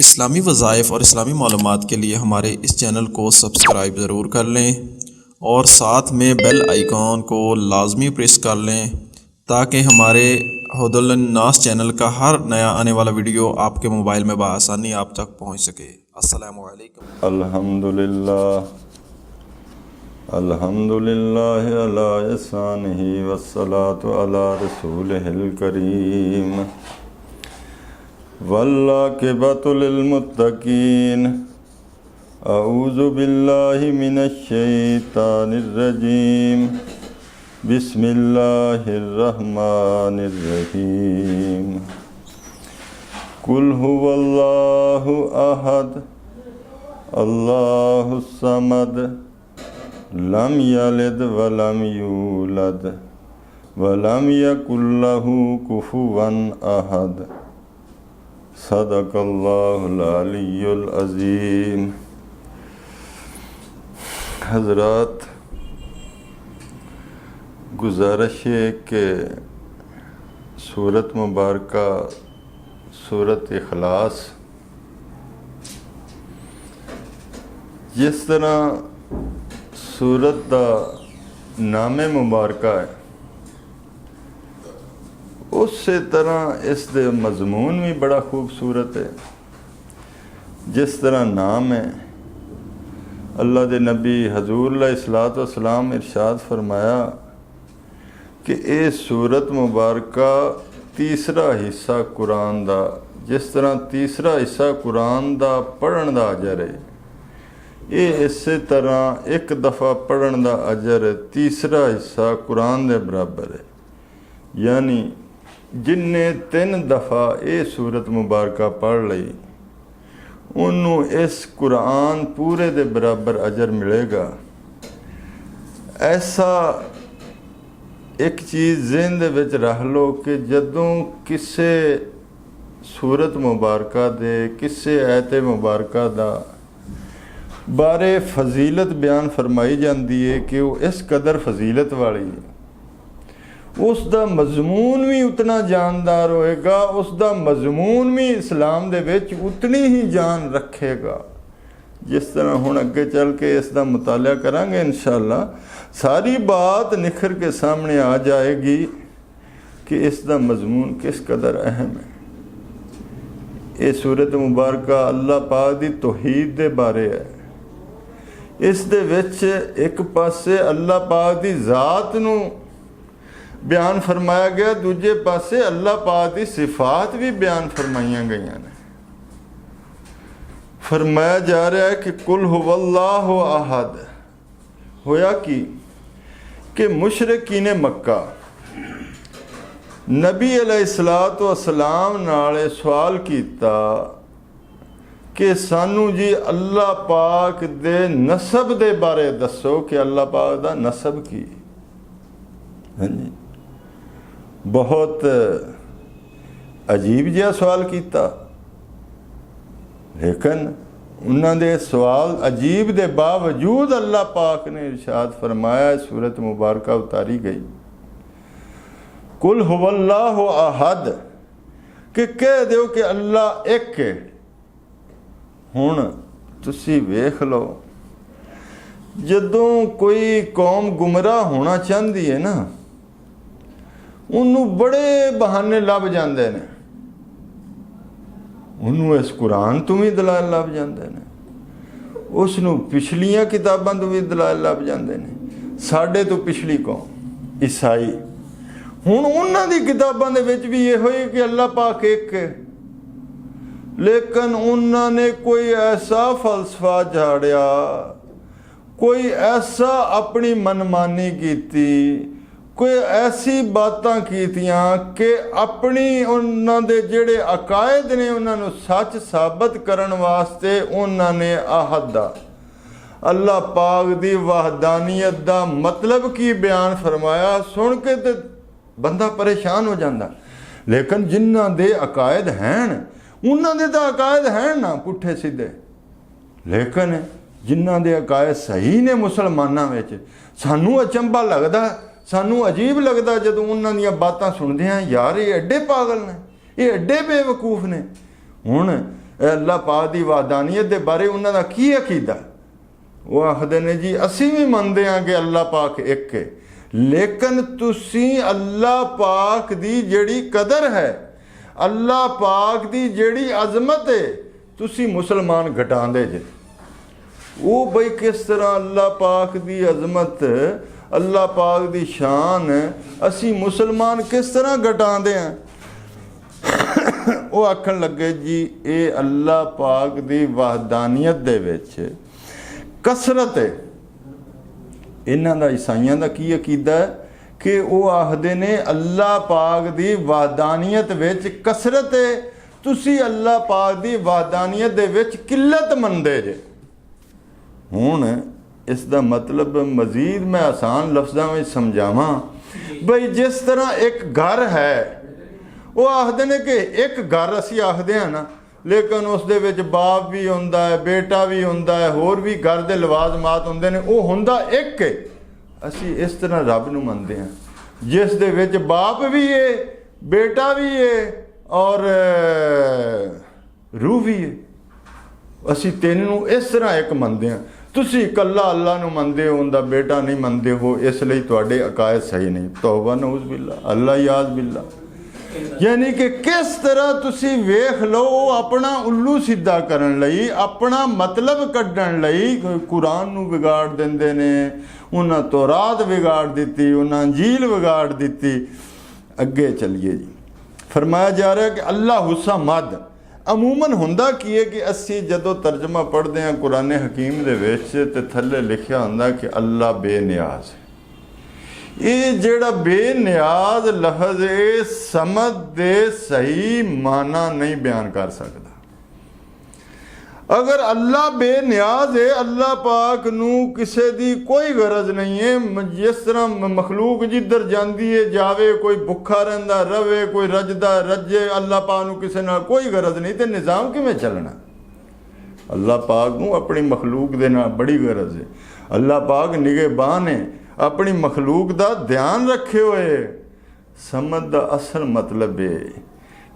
इस्लामी वज़ाइफ और इस्लामी मालूमात के लिए हमारे इस चैनल को सब्सक्राइब ज़रूर कर लें और साथ में बेल आइकॉन को लाजमी प्रेस कर लें ताकि हमारे हुदुल्लिन्नास चैनल का हर नया आने वाला वीडियो आपके मोबाइल में बआसानी आप तक पहुंच सके। अस्सलामु अलैकुम। अल्हम्दुलिल्लाह अला इहसानिही वस्सलातु अला रसूलिहिल करीम वल्लाक़िबतु लिलमुत्तक़ीन। अऊज़ु बिल्लाहि मिनश शैतानिर रजीम। बिस्मिल्लाहिर रहमानिर रहीम। कुल हुवल्लाहु अहद अल्लाहुस समद लम यलिद वलम यूलद वलम यकुल लहू कुफुवन अहद। सदक़ल्लाहुल अलियुल अज़ीम। हज़रात, गुज़ारिश है कि सूरत मुबारका सूरत इखलास जिस तरह सूरत दा नामे मुबारका है उस तरह इस दे मज़मून भी बड़ा खूबसूरत है। जिस तरह नाम है, अल्लाह दे नबी हजूर अलैहिस्सलातु वस्सलाम इरशाद फरमाया कि ये सूरत मुबारका तीसरा हिस्सा कुरान दा, जिस तरह तीसरा हिस्सा कुरान दा पढ़न दा अजर है, ये इस तरह एक दफ़ा पढ़न दा अजर तीसरा हिस्सा कुरान दे बराबर है। यानी जिन्ने 3 दफ़ा ये सूरत मुबारका पढ़ लई उन्हों इस कुरान पूरे दे बराबर अजर मिलेगा। ऐसा एक चीज़ ज़हन दे विच रख लो कि जदों किसे सूरत मुबारका दे किसे आयत मुबारका दा बारे फजीलत बयान फरमाई जाती है कि वो इस कदर फजीलत वाली है, उसका मजमून भी उतना जानदार होएगा, उसका मजमून भी इस्लाम दे विच उतनी ही जान रखेगा। जिस तरह हुण अगे चल के इसका मुताला करांगे इंशाअल्लाह सारी बात निखर के सामने आ जाएगी कि इसका मजमून किस कदर अहम है। ये सूरत मुबारका अल्लाह पाक दी तौहीद दे बारे है। इस दे विच एक पासे अल्लाह पाक दी ज़ात नूं बयान फरमाया गया, दूजे पासे अल्लाह पाक की सिफात भी बयान फरमाइया गई ने। फरमाया जा रहा है कि कुल हुवल्लाहु अहद। होया कि मुशरिकीन मक्का नबी अलैहिस्सलातु वस्सलाम नाल सवाल किया कि सानू जी अल्लाह पाक दे नसब दे बारे दसो कि अल्लाह पाक दा नसब की। हाँ जी, बहुत अजीब जिहा सवाल किया, लेकिन उन्होंने सवाल अजीब दे बावजूद अल्लाह पाक ने इरशाद फरमाया, सूरत मुबारका उतारी गई कुल हुवल्लाहु अहद कि कह दो कि अल्लाह एक है। हुण तुसी वेख लो, जदों कोई कौम गुमराह होना चाहती है ना, उन्होंने बड़े बहाने लभ जाते हैं, उन्होंने इस कुरान तो भी दलाल लभ जाते हैं, उसनों पिछलियां किताबों तो भी दलाल लभ जाते हैं। साढ़े तो पिछली कौम ईसाई हुण उन्होंने किताबों के विच भी यहो है कि अल्लाह पाक एक है, लेकिन उन्होंने कोई ऐसा फलसफा झाड़िया, कोई ऐसा अपनी मनमानी की, कोई ऐसी बातां कीतियां कि अपनी उन्होंने जेड़े अकायद ने उन्होंने सच साबित करन वास्ते उन्होंने आहद दा अल्लाह पाक दी वहदानियत दा मतलब की बयान फरमाया। सुन के तो बंदा परेशान हो जाता। लेकिन जिन्हां दे अकायद हैं उन्हां दे तां अकायद हैं ना पुट्ठे सीधे, लेकिन जिन्हां दे अकायद सही ने मुसलमानां विच सानू अचंभा लगदा, सानू अजीब लगदा जदों उन्हां दीयां बातां सुणदे हां, यार ये एडे पागल ने, ये एडे बेवकूफ ने। हुण अल्लाह पाक दी वहदानियत दे बारे उन्हां दा की अकीदा? वो आखदे ने जी असीं भी मनदे हां कि अल्लाह पाक एक है, लेकिन तुसीं अल्लाह पाक दी जिहड़ी कदर है, अल्लाह पाक दी जिहड़ी अजमत है, तुसीं मुसलमान घटांदे जे। वो बई किस तरह अल्लाह पाक दी अजमत, अल्लाह पाक दी शान असी मुसलमान किस तरह घटांदे हैं? वो आखन लगे जी ये अल्लाह पाक दी वहदानियत दे विच कसरत है। इन्हां दा ईसाइयां दा की अकीदा है कि वो आखदे ने अल्लाह पाक दी वहदानियत विच कसरत है, तुसी अल्लाह पाक दी वहदानियत दे विच किल्लत मनदे जे। हुण इस दा मतलब मजीद मैं आसान लफ्ज़ां में समझावां बई जिस तरह एक घर है, वो आखदे ने कि एक घर असी आखदे हैं ना, लेकिन उस दे विच बाप भी हुंदा है, बेटा भी हुंदा है, होर भी घर दे लवाजमात हुंदे ने, वो हुंदा एक है। असी इस तरह रब नूं मनदे हैं जिस दे विच बाप भी है, बेटा भी है और रूह भी है। असी तीन नूं इस तरह एक मनदे हैं। तुसी कल्ला अल्लाह नूं मनदे हो, उनदा बेटा नहीं मनदे हो, इसलिए तुहाडे अकायद सही नहीं। तौबा नऊज़ बिल्ला, अल्लाह याद बिल्ला। यानी कि किस तरह तुसी वेख लो अपना उल्लू सीधा करन लई, अपना मतलब कड्ढण लई कुरान नूं बिगाड़ दिंदे ने, उन्हां तौरात बिगाड़ दित्ती, उन्हां अंजील बिगाड़ दित्ती। अगे चलिए जी, फरमाया जा रहा है कि अल्लाह हुस्सा मद अमूमन हुंदा की है कि असी जदों तर्जमा पढ़ते हैं कुरान हकीम दे विच ते थल्ले लिखिया हुंदा कि अल्लाह बेनियाज है। ये जेड़ा बेनियाज लफ्ज़ है समझ दे सही माना नहीं बयान कर सकता। अगर अल्लाह बेनियाज है, अल्लाह पाक नूं किसे दी कोई गरज नहीं है। जिस तरह मखलूक जिधर जाती है जावे, कोई भुखा रहिंदा रवे, कोई रजदा रजे, अल्लाह पाक नूं किसे नाल कोई गरज नहीं, तो निज़ाम किवें चलना? अल्लाह पाक नूं अपनी मखलूक दे नाल बड़ी गरज है। अल्लाह पाक निगहबान है, अपनी मखलूक दा ध्यान रखे हुए। समझ दा असल मतलब है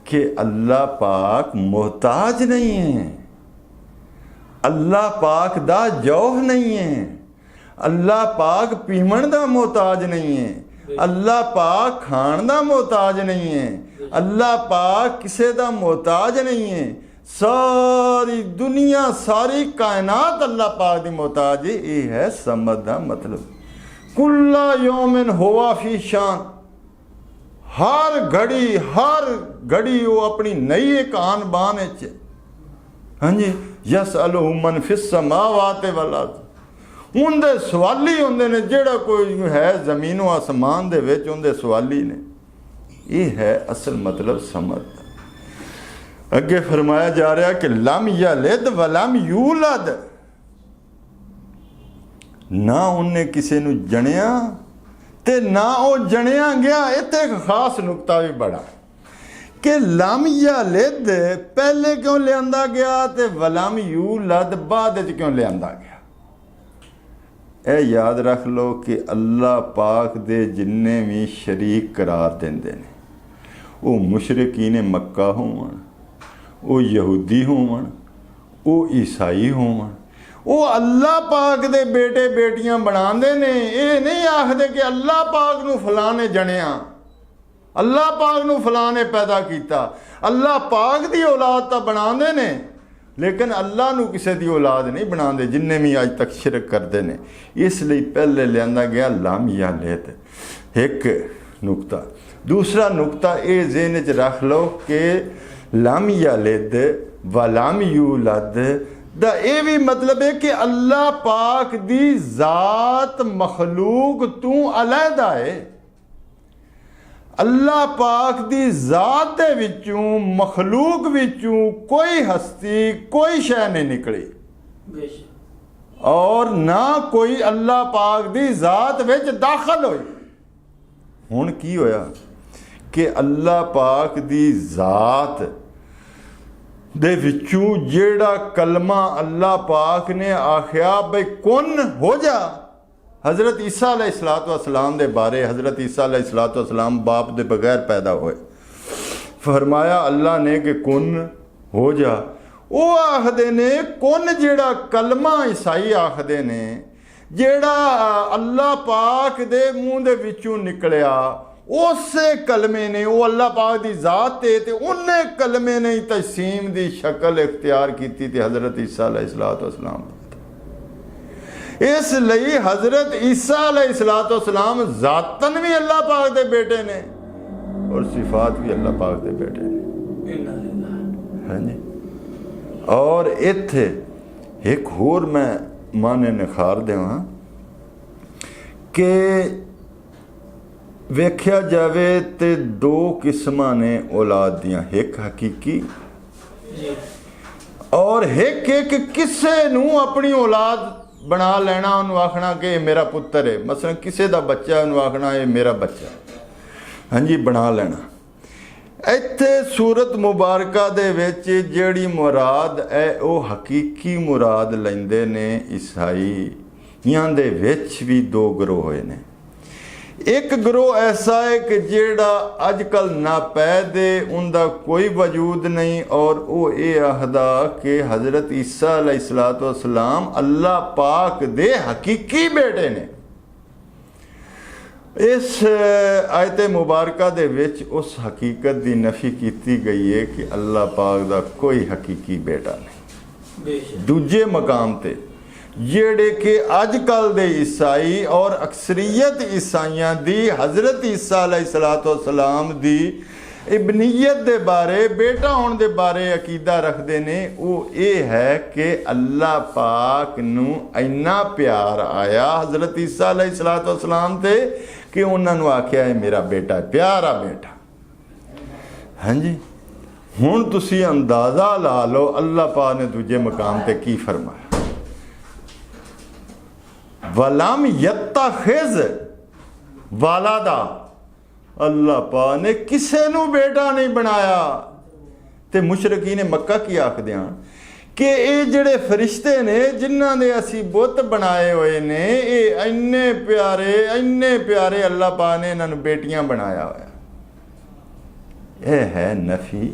कि अल्लाह पाक मोहताज नहीं है, अल्लाह पाक दा जौह नहीं है, अल्लाह पाक पीमण दा मोहताज नहीं है, अल्लाह पाक खाण दा मोहताज नहीं है, अल्लाह पाक किसे दा मोहताज नहीं है। सारी दुनिया सारी कायनात अल्लाह पाक दी मोहताज है। ये है समझ दा मतलब। कुल्ला यौमिन हुवा फी शान, हर घड़ी वो अपनी नई एक आन बान है। हाँ जी, यस अलहु मन फिस समावात वल अर्ज़, उनके सवाली होंदे ने, जेड़ा कोई है जमीनों आसमान दे विच उनके सवाली ने। ये है असल मतलब समझ। अगे फरमाया जा रहा कि लम यलिद वलम यूलद, ना उन्हें किसी नूं जणिया ते ना वो जणिया गया। इत्थे एक खास नुकता भी बड़ा कि लम यलिद पहले क्यों लियांदा गया ते वलम यूलद बाद च क्यों लियांदा गया? ए याद रख लो कि अल्लाह पाक दे जिन्ने भी शरीक करार देंदे ने, वो मुशरिकीन मक्का होवन, वो यहूदी होवन, वो ईसाई होवन, वो अल्लाह पाक दे बेटे बेटियां बनाते ने। ये नहीं आखते कि अल्लाह पाक नूं फलां ने जणिया, अल्लाह पाक नूं फलां ने पैदा किया। अल्लाह पाक दी औलाद तां बनाते ने, लेकिन अल्लाह नूं किसी दी औलाद नहीं बनाते, जिन्ने भी अज तक शिरक करते हैं। इसलिए पहले लिया गया लम यलिद, एक नुकता। दूसरा नुकता ये ज़हन च रख लो कि लम यलिद वलम यूलद दा ये भी मतलब है कि अल्लाह पाक दी ज़ात मखलूक तू अलहदा है। अल्लाह पाक दी ज़ात दे विचों मखलूक विचों कोई हस्ती कोई शय नहीं निकली, और ना कोई अल्लाह पाक दी ज़ात विच दाखल होई। हुण की होया कि अल्लाह पाक दी ज़ात दे विचों जेड़ा कलमा अल्लाह पाक ने आख्या बई कुन हो जा। हज़रत ईसा अलैहिस्सलाम दे बारे हज़रत ईसा अलैहिस्सलाम बाप दे बगैर पैदा होए, फरमाया अल्लाह ने कि कुन हो जा। वो आखदे ने कुन जेड़ा कलमा ईसाई आखदे ने, जेड़ा अल्लाह पाक दे मूँह दे विचों निकलिया, उसे कलमे ने वो अल्लाह पाक दी ज़ात ते उन्हें कलमे ने तसीम दी शक्ल इख्तियार की थी हज़रत ईसा अलैहिस्सलाम। इसलिए हज़रत ईसा अलैहिस्सलाम ज़ातन भी अल्लाह पाक दे बेटे ने और सिफात भी अल्लाह पाक दे बेटे ने। हाँ जी। और इत्थे एक होर मैं माने निखार देवां कि वेख्या जावे ते दो किस्मां ने औलाद दियां, एक हकीकी और एक किसे नूं अपनी औलाद बना लेना, उन्होंने आखना कि मेरा पुत्र है। मसलन किसी का बच्चा है, उन्होंने आखना ये मेरा बच्चा। हाँ जी, बना लेना। इत्थे सूरत मुबारका दे विच जिहड़ी मुराद है वो हकीकी मुराद लैंदे ने ईसाईयां दे विच भी दो गिरोह होए ने। एक गिरोह ऐसा है कि जेड़ा अजकल नापैद है, उनका कोई वजूद नहीं, और वो ये आखदा कि हज़रत ईसा अलैहिस्सलाम अल्लाह पाक दे हकीकी बेटे ने। इस आयत मुबारका दे विच उस हकीकत की नफी की गई है कि अल्लाह पाक दा कोई हकीकी बेटा नहीं। दूजे मकाम ते जेड़े कि अजकल दे ईसाई और अक्सरीयत ईसाइयां दी हज़रत ईसा अलैहिस्सलाम दी इबनीयत दे बारे, बेटा होने दे बारे अकीदा रखते ने, वो ये है कि अल्लाह पाक नूं इन्ना प्यार आया हज़रत ईसा अलैहिस्सलाम ते कि उन्होंने आख्या है मेरा बेटा, प्यारा बेटा। हाँ जी। हुण तुसी अंदाज़ा ला लो अल्लाह पाक ने दूजे मकाम ते की फरमाया, वलम यत्तखिज़ वालदा। अल्लाह पाक ने किसे नू बेटा नहीं बनाया। ते मुशरकी ने मक्का की आखदे हैं कि ये जिहड़े फरिश्ते ने जिन्हां दे असी बुत बनाए हुए ने, ये इन्ने प्यारे अल्लाह पाक ने इन्हां नू बेटियां बनाया होया। यह है नफी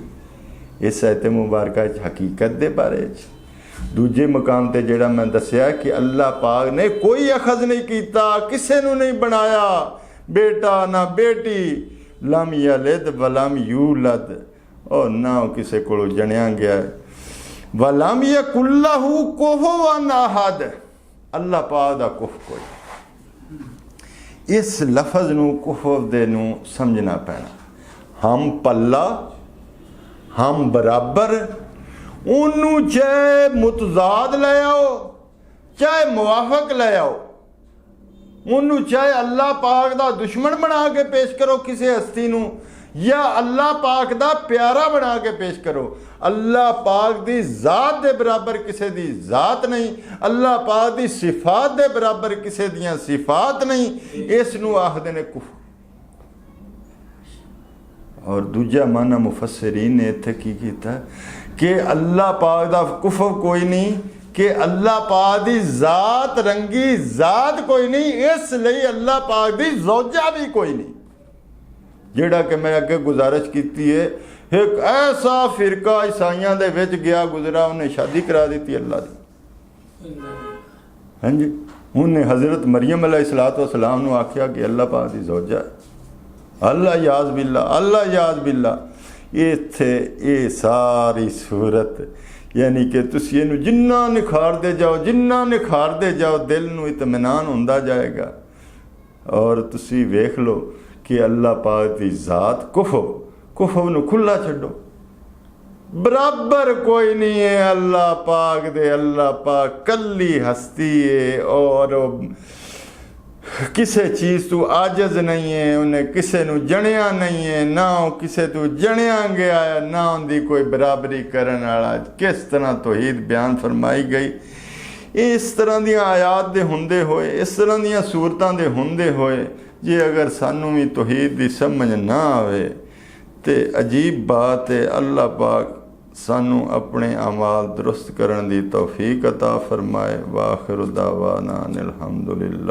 इस आयत मुबारका हकीकत दे बारे च। दूजे मकाम ते जेड़ा मैं दसिया कि अल्लाह पाक ने कोई अखज़ नहीं कीता, किसे नू नहीं बनाया बेटा ना बेटी, लम यलिद वलम यूलद, और ना किसे को जनिया गया, वलम यकुल्लहु कुफुवन अहद। अल्लाह पाक दा कुफ कोई। इस लफज नू कुफ दे नू समझना पैना। हम पल्ला, हम बराबर, उन्नू चाहे मुतजाद ले आओ चाहे मुवाफक ले आओ, उन्नू चाहे अल्लाह पाक दा दुश्मन बना के पेश करो किसी हस्ती नू, या अल्लाह पाक दा प्यारा बना के पेश करो। अल्लाह पाक दी ज़ात दे बराबर किसी दी ज़ात नहीं, अल्लाह पाक दी सिफात दे बराबर किसी दियां सिफात नहीं। इस नू आखदे ने कुफ्र। और दूजा माना मुफस्सिरीन ने इत्थे की कीता कि अल्लाह पाक दा कुफ्र कोई नहीं, कि अल्लाह पाक दी ज़ात रंगी ज़ात कोई नहीं, इसलिए अल्लाह पाक दी ज़ौजा भी कोई नहीं। जेड़ा कि मैं अगे गुजारिश की है, एक ऐसा फिरका ईसाइयां दे विच गया गुजरा, उन्हें शादी करा दी अल्लाह दी। हाँ जी। उन्हें हज़रत मरियम अलैहिस्सलाम नू आख्या कि अल्लाह पाक दी ज़ौजा है। अल्लाह याज़ बिल्ला, अल्लाह याज़ बिल्ला। इत्थे ये सारी सूरत यानी कि तुसी इहनूं जिन्ना निखारदे जाओ, जिन्ना निखारदे जाओ, दिल नूं इत्मीनान हुंदा जाएगा। और तुसी वेख लो कि अल्लाह पाक दी ज़ात कुफ्र नूं खुला छड्डो, बराबर कोई नहीं है अल्लाह पाक दे। अल्लाह पाक कल्ली हस्ती है और किसी चीज़ तू आजज नहीं है, उन्हें किसी नू जणिया नहीं है, ना किसी तू जणिया गया है, ना उनकी कोई बराबरी करने वाला। किस तरह तौहीद बयान फरमाई गई। इस तरह दियां आयात दे हुंदे होए, इस तरह दियां सूरतां दे हुंदे होए, जे अगर सानू भी तौहीद दी समझ ना आवे ਤੇ ਅਜੀਬ ਬਾਤ ਹੈ, ਅੱਲਾਹ ਪਾਕ ਸਾਨੂੰ ਆਪਣੇ ਅਮਾਲ ਦੁਰਸਤ ਕਰਨ ਦੀ ਤੌਫੀਕ ਅਤਾ ਫਰਮਾਏ। ਵਾਖਿਰ ਦਾਵਾਨਾ ਅਨਿਲ ਹਮਦੁਲਿल्लाह।